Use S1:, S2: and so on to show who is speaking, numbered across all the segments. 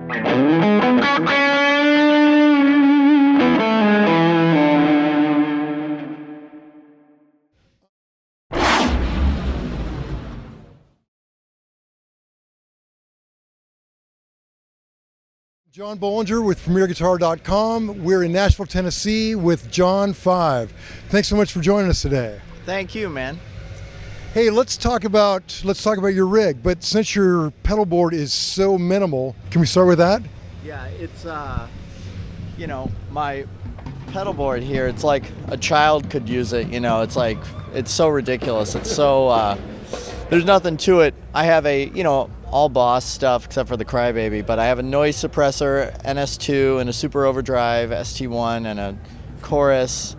S1: John Bollinger with PremierGuitar.com. We're in Nashville, Tennessee with John 5. Thanks so much for joining us today.
S2: Thank you, man.
S1: Hey, let's talk about your rig. But since your pedal board is so minimal, can we start with that?
S2: Yeah, it's my pedal board here. It's like a child could use it. It's so ridiculous. It's so there's nothing to it. I have all Boss stuff except for the Crybaby, but I have a noise suppressor, NS2, and a super overdrive, ST1, and a chorus.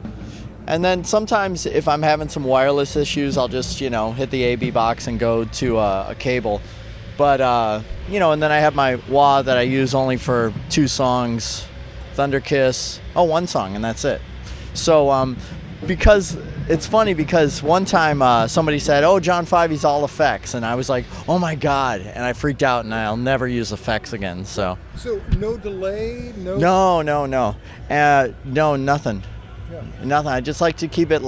S2: And then sometimes if I'm having some wireless issues, I'll just, hit the AB box and go to a cable. But, and then I have my wah that I use only for 2 songs, Thunder Kiss, one song, and that's it. So, because it's funny because one time somebody said, "Oh, John 5, he's all effects," and I was like, "Oh my God!" and I freaked out, and I'll never use effects again. So
S1: no delay, no
S2: nothing, nothing. I just like to keep it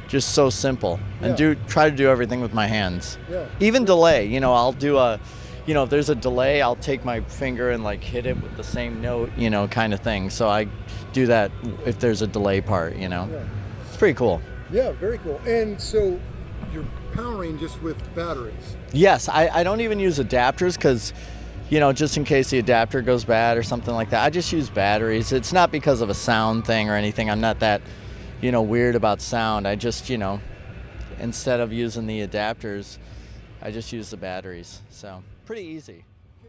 S2: just so simple and try to do everything with my hands.
S1: Yeah.
S2: Even delay, I'll do if there's a delay, I'll take my finger and hit it with the same note, kind of thing. So I do that if there's a delay part,
S1: Yeah.
S2: It's pretty cool.
S1: Yeah, very cool. And so you're powering just with batteries?
S2: Yes, I don't even use adapters because, just in case the adapter goes bad or something like that, I just use batteries. It's not because of a sound thing or anything. I'm not that, weird about sound. I just, instead of using the adapters, I just use the batteries. So pretty easy.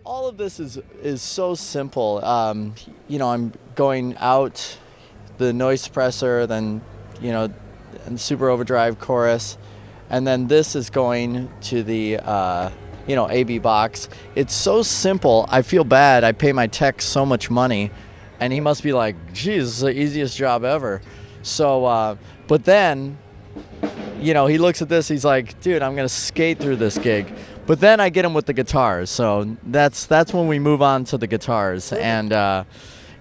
S2: All of this is so simple. I'm going out the noise suppressor, then, and super overdrive chorus, and then this is going to the AB box. It's so simple. I feel bad. I pay my tech so much money, and he must be like, geez, this is the easiest job ever. So but then he looks at this, he's like, dude, I'm gonna skate through this gig. But then I get him with the guitars, so that's when we move on to the guitars. And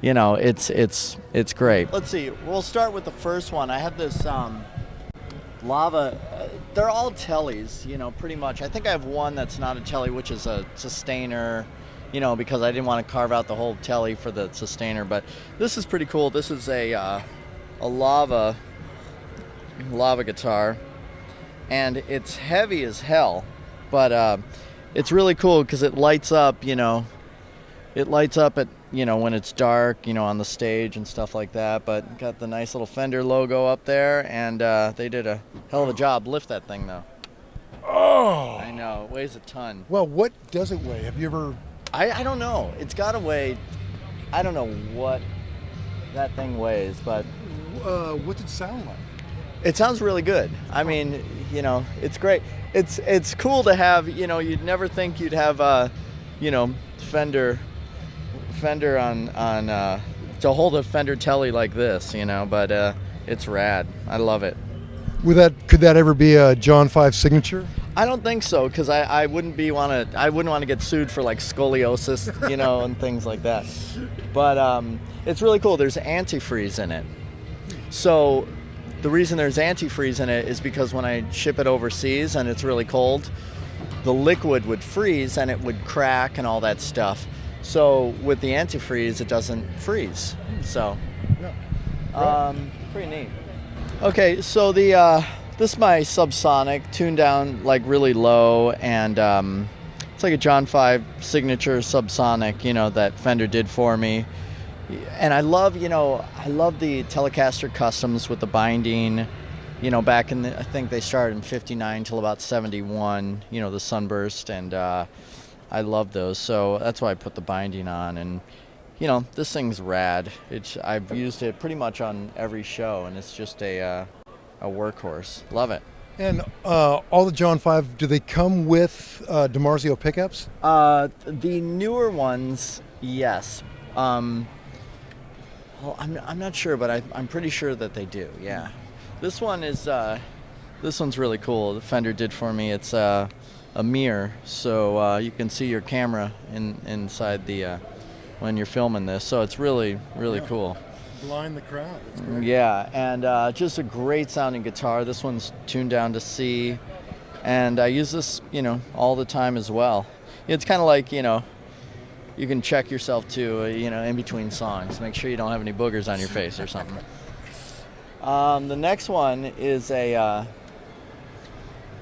S2: it's great. Let's see. We'll start with the first one. I have this Lava. They're all Tellys, pretty much. I think I have one that's not a Telly, which is a sustainer, because I didn't want to carve out the whole Telly for the sustainer. But this is pretty cool. This is a Lava guitar, and it's heavy as hell, but it's really cool because it lights up. It lights up at when it's dark, on the stage and stuff like that. But got the nice little Fender logo up there, and they did a hell of a job. Lift that thing though.
S1: Oh!
S2: I know, it weighs a ton.
S1: Well, what does it weigh? Have you ever?
S2: I don't know. It's got to weigh. I don't know what that thing weighs, but.
S1: What's it sound like?
S2: It sounds really good. I mean, it's great. It's cool to have. You'd never think you'd have Fender on to hold a Fender Telly like this, but it's rad. I love it.
S1: Could that ever be a John 5 signature?
S2: I don't think so, because I wouldn't want to get sued for scoliosis, and things like that. But it's really cool. There's antifreeze in it. So the reason there's antifreeze in it is because when I ship it overseas and it's really cold, the liquid would freeze and it would crack and all that stuff. So with the antifreeze, it doesn't freeze. So, pretty neat. Okay, so this is my subsonic, tuned down really low, and it's like a John 5 signature subsonic, that Fender did for me. And I love the Telecaster customs with the binding. Back in I think they started in '59 till about '71. The Sunburst, and I love those, so that's why I put the binding on. And this thing's rad. I've used it pretty much on every show, and it's just a workhorse. Love it.
S1: And all the John 5, do they come with DiMarzio pickups?
S2: The newer ones, yes. Well, I'm not sure, but I'm pretty sure that they do. Yeah. This one's really cool. The Fender did for me. It's a mirror, so you can see your camera inside the when you're filming this. So it's really, really cool.
S1: Blind the crowd. That's great.
S2: Yeah, and just a great sounding guitar. This one's tuned down to C, and I use this, all the time as well. It's kind of like, you can check yourself too, in between songs. Make sure you don't have any boogers on your face or something. The next one is I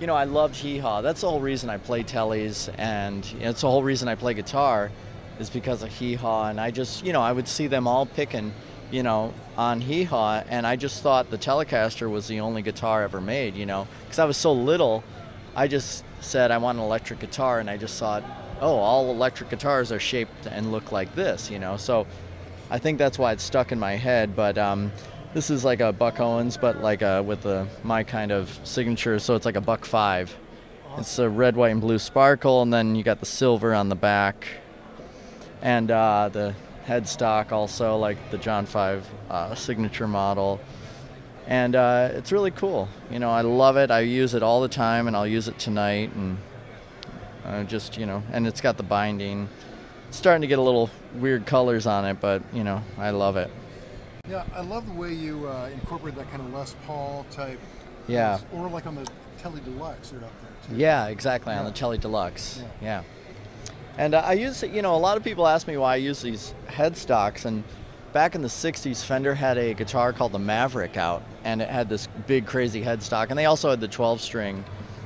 S2: loved hee-haw. That's the whole reason I play Tellys, and it's the whole reason I play guitar is because of hee-haw. And I just, I would see them all picking, on hee-haw, and I just thought the Telecaster was the only guitar ever made, because I was so little. I just said I want an electric guitar, and I just thought, oh, all electric guitars are shaped and look like this, So I think that's why it's stuck in my head. But this is like a Buck Owens, but like with my kind of signature, so it's like a Buck 5. Awesome. It's a red, white, and blue sparkle, and then you got the silver on the back, and the headstock also, like the John 5 signature model. And it's really cool. I love it. I use it all the time, and I'll use it tonight, and and it's got the binding. It's starting to get a little weird colors on it, but, I love it.
S1: Yeah, I love the way you incorporate that kind of Les Paul type.
S2: Yeah.
S1: Or like on the Telly Deluxe, they're up there too.
S2: Yeah, exactly, on the Telly Deluxe. Yeah. And I use, a lot of people ask me why I use these headstocks, and back in the 60s, Fender had a guitar called the Maverick out, and it had this big crazy headstock, and they also had the 12-string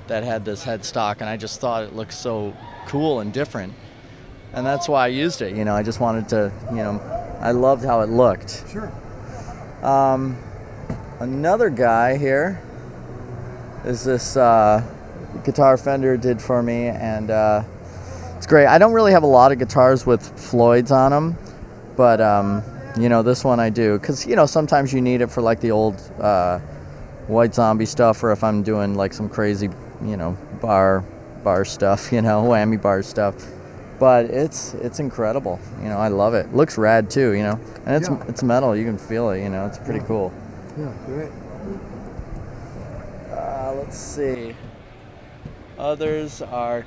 S2: that had this headstock, and I just thought it looked so cool and different, and that's why I used it. I just wanted to, I loved how it looked.
S1: Sure.
S2: Another guy here is this guitar Fender did for me, and it's great. I don't really have a lot of guitars with Floyds on them, but this one I do, because sometimes you need it for like the old White Zombie stuff, or if I'm doing like some crazy bar stuff, whammy bar stuff. But it's incredible. I love it. Looks rad too, and it's metal. You can feel it. It's pretty cool.
S1: Yeah, great.
S2: Let's see. Others are.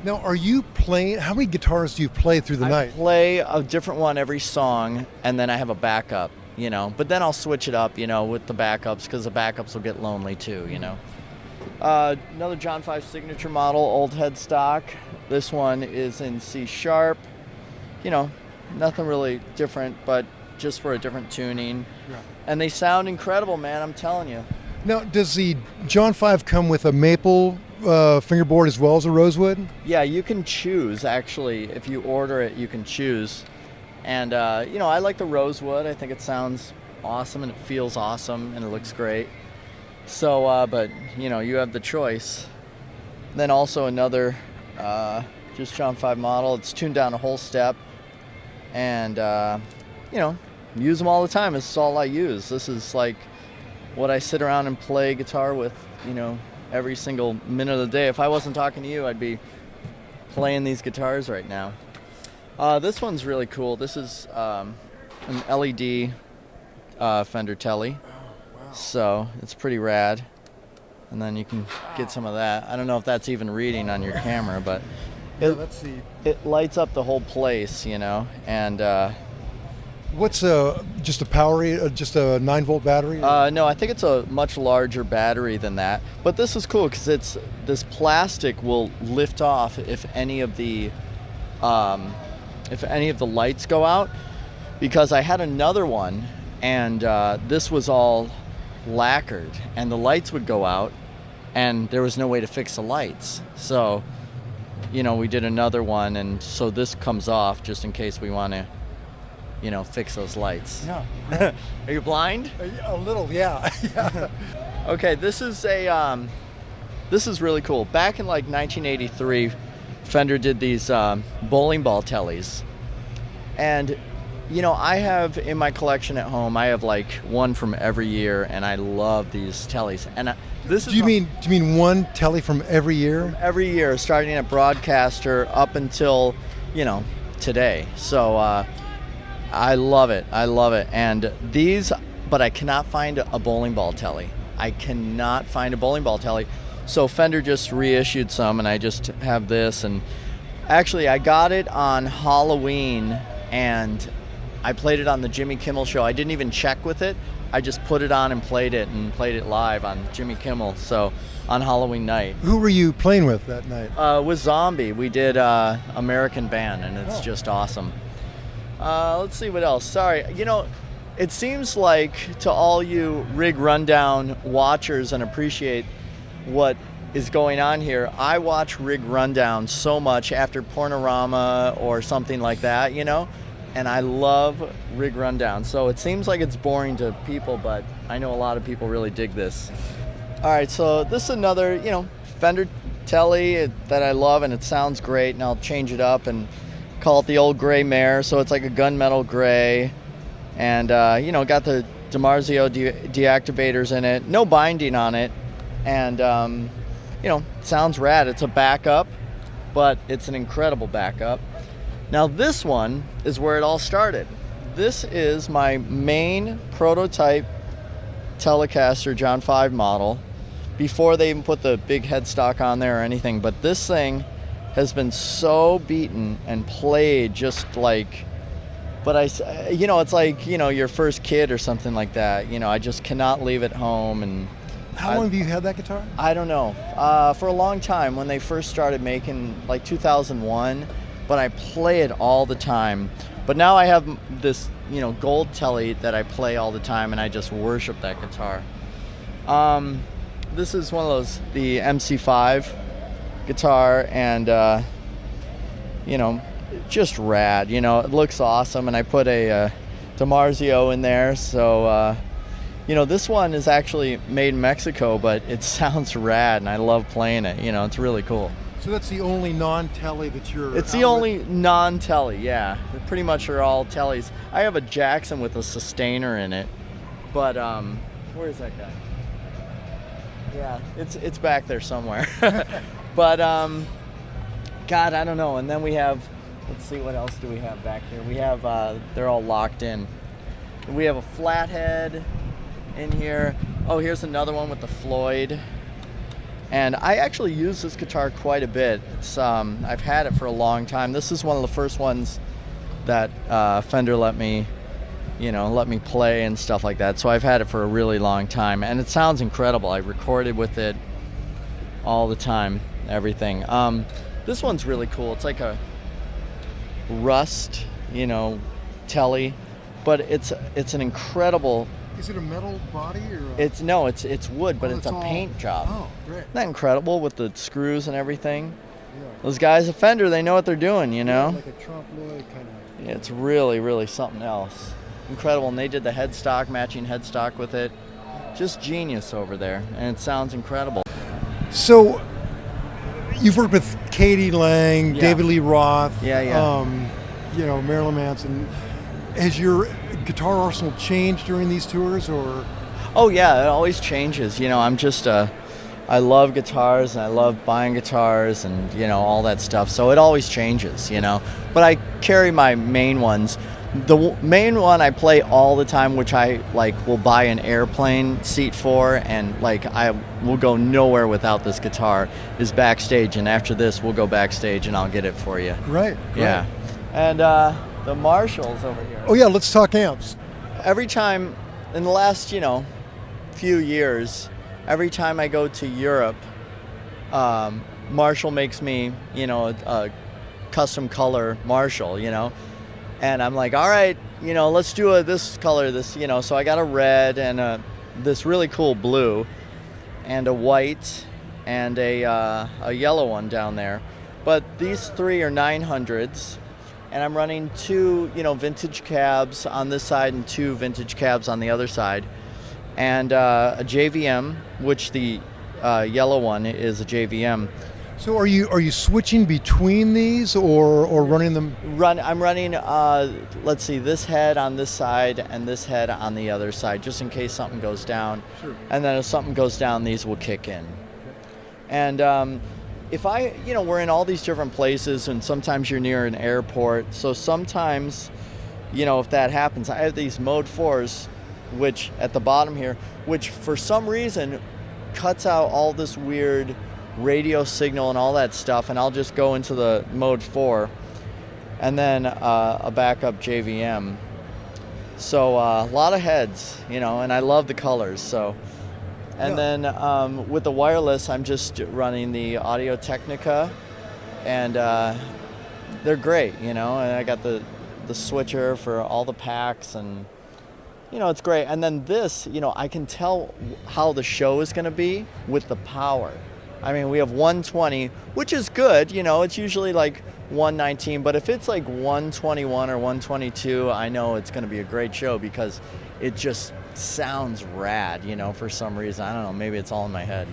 S1: Now, are you playing? How many guitars do you play through the night?
S2: I play a different one every song, and then I have a backup. But then I'll switch it up. With the backups, because the backups will get lonely too. Another John 5 signature model, old headstock. This one is in C sharp. Nothing really different, but just for a different tuning. Yeah. And they sound incredible, man, I'm telling you.
S1: Now, does the John 5 come with a maple fingerboard as well as a rosewood?
S2: Yeah, you can choose, actually. If you order it, you can choose. And, I like the rosewood. I think it sounds awesome, and it feels awesome, and it looks great. So, but, you have the choice. Then also another just John 5 model. It's tuned down a whole step. And, use them all the time. This is all I use. This is like what I sit around and play guitar with, every single minute of the day. If I wasn't talking to you, I'd be playing these guitars right now. This one's really cool. This is an LED Fender Telly. So it's pretty rad, and then you can get some of that. I don't know if that's even reading on your camera, but
S1: let's see.
S2: It lights up the whole place, and
S1: what's just a power, just a 9-volt battery?
S2: No, I think it's a much larger battery than that. But this is cool because this plastic will lift off if any of the lights go out. Because I had another one, and this was all lacquered, and the lights would go out, and there was no way to fix the lights. So, we did another one, and so this comes off just in case we want to, fix those lights.
S1: Yeah.
S2: Are you blind?
S1: A little, yeah.
S2: Okay, this is really cool. Back in like 1983, Fender did these bowling ball Tellys, and I have in my collection at home, I have like one from every year, and I love these Tellys. And this is.
S1: Do you mean one Telly from every year?
S2: From every year, starting at Broadcaster up until, today. So I love it. And these, but I cannot find a bowling ball Telly. I cannot find a bowling ball Telly. So Fender just reissued some, and I just have this, and Actually, I got it on Halloween, and I played it on the Jimmy Kimmel show. I didn't even check with it. I just put it on and played it live on Jimmy Kimmel, so on Halloween night.
S1: Who were you playing with that night?
S2: With Zombie. We did American Band, and it's just awesome. Let's see what else. Sorry, it seems like to all you Rig Rundown watchers and appreciate what is going on here, I watch Rig Rundown so much after Pornorama or something like that, and I love Rig Rundown. So it seems like it's boring to people, but I know a lot of people really dig this. All right, so this is another, Fender Telly that I love, and it sounds great, and I'll change it up and call it the old gray mare. So it's like a gunmetal gray, and got the DiMarzio deactivators in it, no binding on it, and sounds rad. It's a backup, but it's an incredible backup. Now this one is where it all started. This is my main prototype Telecaster John 5 model before they even put the big headstock on there or anything, but this thing has been so beaten and played just like, it's like, your first kid or something like that. I just cannot leave it home. And
S1: how long have you had that guitar?
S2: I don't know. For a long time, when they first started making, like 2001, but I play it all the time. But now I have this, gold Telly that I play all the time, and I just worship that guitar. This is one of those, the MC5 guitar, and just rad. It looks awesome, and I put a DiMarzio in there, so this one is actually made in Mexico, but it sounds rad, and I love playing it. It's really cool.
S1: So that's the only non-Telly that you're...
S2: It's the only non-Telly, yeah. They pretty much are all Tellys. I have a Jackson with a sustainer in it, but where is that guy? Yeah, it's back there somewhere. But God, I don't know. And then we have, let's see, what else do we have back here? We have, they're all locked in. We have a flathead in here. Oh, here's another one with the Floyd. And I actually use this guitar quite a bit. It's I've had it for a long time. This is one of the first ones that Fender let me play and stuff like that. So I've had it for a really long time, and it sounds incredible. I recorded with it all the time, everything. This one's really cool. It's like a rust, Telly, but it's an incredible.
S1: Is it a metal body or?
S2: It's wood, but it's a paint job.
S1: Oh, great!
S2: Isn't that incredible with the screws and everything?
S1: Yeah.
S2: Those guys at Fender, they know what they're doing,
S1: Yeah, like a trompe l'oeil kind of.
S2: Yeah, it's really, really something else. Incredible, and they did the headstock, matching headstock with it. Just genius over there, and it sounds incredible.
S1: So, you've worked with Katie Lang,
S2: Yeah.
S1: David Lee Roth,
S2: Yeah.
S1: Marilyn Manson. Has your guitar arsenal changed during these tours, or?
S2: Oh yeah, it always changes. I'm just I love guitars, and I love buying guitars, and all that stuff. So it always changes, But I carry my main ones. The main one I play all the time, which I will buy an airplane seat for, and I will go nowhere without this guitar, is Backstage. And after this, we'll go backstage, and I'll get it for you.
S1: Right.
S2: Yeah. And the Marshalls over here.
S1: Oh yeah, let's talk amps.
S2: Every time in the last, few years, every time I go to Europe, Marshall makes me, a custom color Marshall, and I'm like, all right, let's do this color, so I got a red and this really cool blue and a white and a yellow one down there. But these three are 900s, and I'm running two, vintage cabs on this side and two vintage cabs on the other side, and a JVM, which the yellow one is a JVM.
S1: So are you switching between these or running them?
S2: I'm running, let's see, this head on this side and this head on the other side, just in case something goes down.
S1: Sure.
S2: And then if something goes down, these will kick in. And if we're in all these different places, and sometimes you're near an airport, so sometimes, if that happens, I have these Mode 4s, which at the bottom here, which for some reason cuts out all this weird radio signal and all that stuff, and I'll just go into the mode 4, and then a backup JVM. So a lot of heads, you know, and I love the colors. So, and then with the wireless, I'm just running the Audio Technica, and they're great, you know. And I got the switcher for all the packs, and you know, it's great. And then this, you know, I can tell how the show is going to be with the power. I mean, we have 120, which is good, you know. It's usually like 119, but if it's like 121 or 122, I know it's going to be a great show because it just sounds rad, you know, for some reason. I don't know, maybe it's all in my head.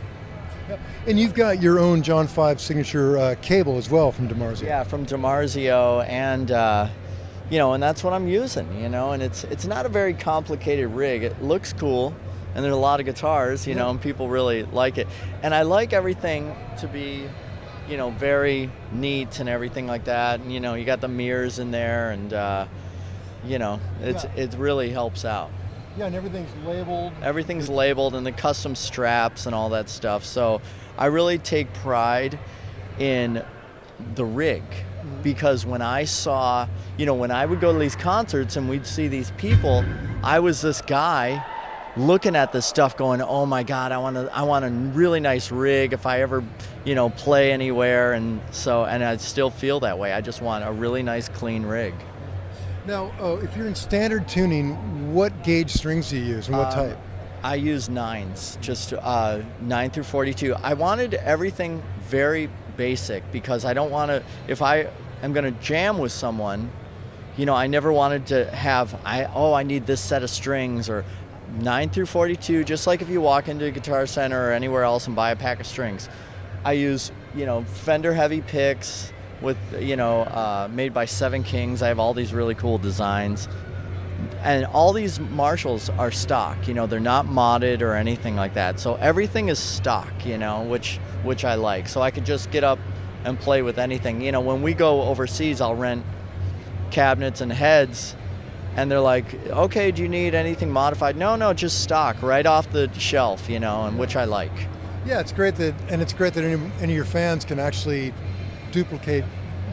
S1: And you've got your own John 5 signature cable as well from DiMarzio.
S2: Yeah, from DiMarzio, and you know, and that's what I'm using, you know, and it's not a very complicated rig. It looks cool, and there's a lot of guitars, you know, and people really like it. And I like everything to be, you know, very neat and everything like that. And, you know, you got the mirrors in there, and, you know, it really helps out.
S1: Yeah, and everything's labeled.
S2: Everything's labeled, and the custom straps and all that stuff. So I really take pride in the rig, because when I saw, you know, when I would go to these concerts and we'd see these people, I was this guy looking at this stuff going, oh my God, I want a really nice rig if I ever, you know, play anywhere. And so, and I still feel that way. I just want a really nice, clean rig.
S1: Now, if you're in standard tuning, what gauge strings do you use and what type?
S2: I use 9s, just 9 through 42. I wanted everything very basic because I don't want to, if I am going to jam with someone, you know, I never wanted to have, I need this set of strings, or 9 through 42, just like if you walk into a Guitar Center or anywhere else and buy a pack of strings. I use, you know, Fender heavy picks with, you know, made by Seven Kings. I have all these really cool designs. And all these Marshalls are stock, you know, they're not modded or anything like that. So everything is stock, you know, which I like. So I could just get up and play with anything. You know, when we go overseas, I'll rent cabinets and heads, and they're like, okay, do you need anything modified? No, just stock, right off the shelf, you know, and which I like.
S1: Yeah, it's great that any of your fans can actually duplicate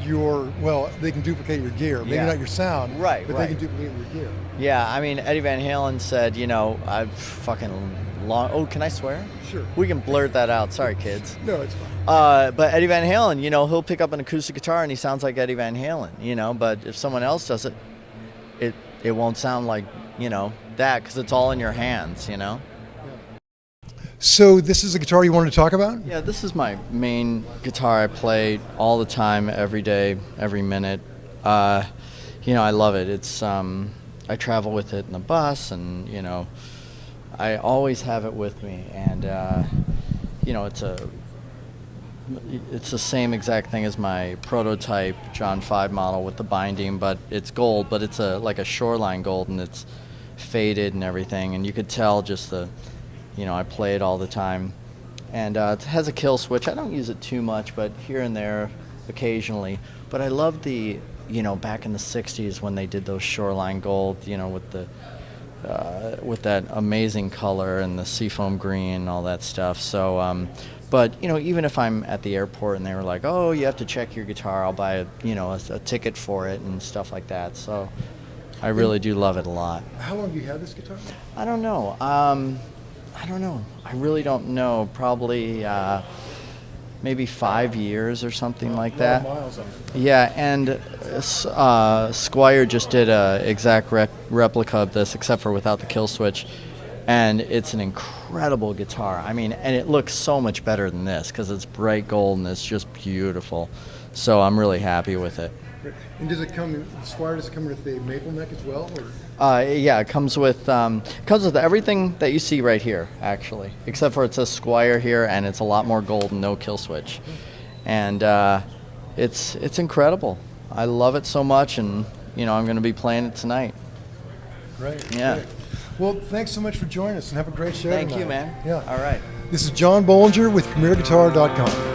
S1: they can duplicate your gear. Maybe not your sound,
S2: right?
S1: But they can duplicate your gear.
S2: Yeah, I mean, Eddie Van Halen said, you know, oh, can I swear?
S1: Sure.
S2: We can blurt that out. Sorry, kids.
S1: No, it's fine.
S2: But Eddie Van Halen, you know, he'll pick up an acoustic guitar and he sounds like Eddie Van Halen, you know, but if someone else does it, it won't sound like, you know, that, because it's all in your hands, you know.
S1: So this is a guitar you wanted to talk about?
S2: Yeah, this is my main guitar. I play all the time, every day, every minute. You know, I love it. It's I travel with it in the bus, and you know, I always have it with me. And you know, it's the same exact thing as my prototype John 5 model with the binding, but it's gold. But it's like a shoreline gold, and it's faded and everything. And you could tell just you know, I play it all the time. And it has a kill switch. I don't use it too much, but here and there occasionally. But I love the, you know, back in the 60s when they did those shoreline gold, you know, with that amazing color and the seafoam green and all that stuff. So, but, you know, even if I'm at the airport and they were like, oh, you have to check your guitar, I'll buy a ticket for it and stuff like that. So I really do love it a lot.
S1: How long have you had this guitar?
S2: I don't know. I really don't know. Probably maybe 5 years or something like that.
S1: Miles on it.
S2: Yeah, and Squier just did a exact replica of this, except for without the kill switch. And it's an incredible guitar. I mean, and it looks so much better than this because it's bright gold and it's just beautiful. So I'm really happy with it.
S1: And does it come with the maple neck as well?
S2: Yeah, it comes with everything that you see right here, actually, except for it says Squier here, and it's a lot more gold and no kill switch. And it's incredible. I love it so much, and you know, I'm going to be playing it tonight.
S1: Great.
S2: Yeah.
S1: Great. Well, thanks so much for joining us, and have a great show
S2: Thank
S1: tonight.
S2: you, man.
S1: Yeah.
S2: All right.
S1: This is John Bollinger with PremierGuitar.com.